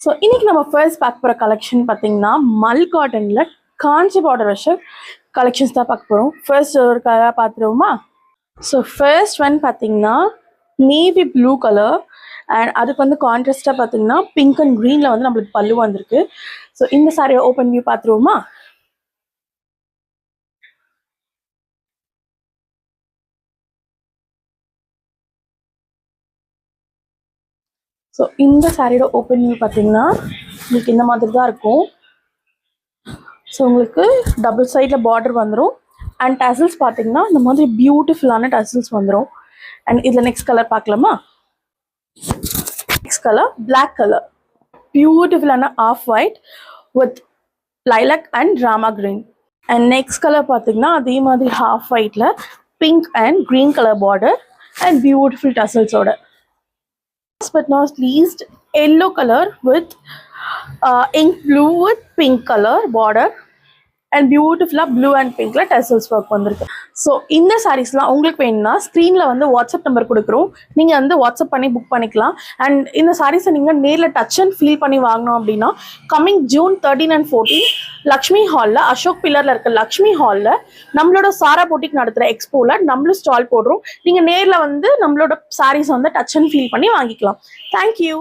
So இன்னைக்கு நம்ம first பார்க்க போகிற கலெக்ஷன் பார்த்தீங்கன்னா மல் காட்டனில் காஞ்சி பார்டர் வச்ச கலெக்ஷன்ஸ் தான் பார்க்க போகிறோம். ஃபர்ஸ்ட் ஒரு கலராக பார்த்துருவோமா? ஸோ ஃபர்ஸ்ட் ஒன் பார்த்தீங்கன்னா நேவி ப்ளூ கலர் அண்ட் அதுக்கு வந்து கான்ட்ராஸ்டாக பார்த்தீங்கன்னா பிங்க் அண்ட் க்ரீனில் வந்து நம்மளுக்கு பல்லு வந்திருக்கு. ஸோ இந்த சாரியை ஓப்பன் வியூ பார்த்துருவோமா? ஸோ இந்த சாரியோட ஓப்பன் வியூ பார்த்தீங்கன்னா உங்களுக்கு இந்த மாதிரி தான் இருக்கும். ஸோ உங்களுக்கு டபுள் சைடில் பார்டர் வந்துடும் அண்ட் டசல்ஸ் பார்த்தீங்கன்னா இந்த மாதிரி பியூட்டிஃபுல்லான டசல்ஸ் வந்துடும். அண்ட் இதில் நெக்ஸ்ட் கலர் பார்க்கலாமா? நெக்ஸ்ட் கலர் பிளாக் கலர், பியூட்டிஃபுல்லான off white with lilac and drama green. And next colour பார்த்தீங்கன்னா அதே மாதிரி ஹாஃப் ஒயிட்டில் pink and green colour border and beautiful டசல்ஸோட. Last but not least, yellow color with ink blue with pink color border and beautiful blue and pink tassels work வந்திருக்கு. So இந்த சாரீஸ்லாம் உங்களுக்கு வேணும்னா ஸ்க்ரீனில் வந்து வாட்ஸ்அப் நம்பர் கொடுக்குறோம், நீங்கள் வந்து வாட்ஸ்அப் பண்ணி புக் பண்ணிக்கலாம். அண்ட் இந்த சாரீஸை நீங்கள் நேரில் டச் அண்ட் ஃபீல் பண்ணி வாங்கணும் அப்படின்னா கம்மிங் June 13 and 14 லக்ஷ்மி ஹாலில், அசோக் பில்லரில் இருக்க லக்ஷ்மி ஹாலில் நம்மளோட சாரா போட்டிக் நடத்துகிற எக்ஸ்போவில் நம்மளும் ஸ்டால் போடுறோம். நீங்கள் நேரில் வந்து நம்மளோட சாரீஸை வந்து டச் அண்ட் ஃபீல் பண்ணி வாங்கிக்கலாம். தேங்க்யூ.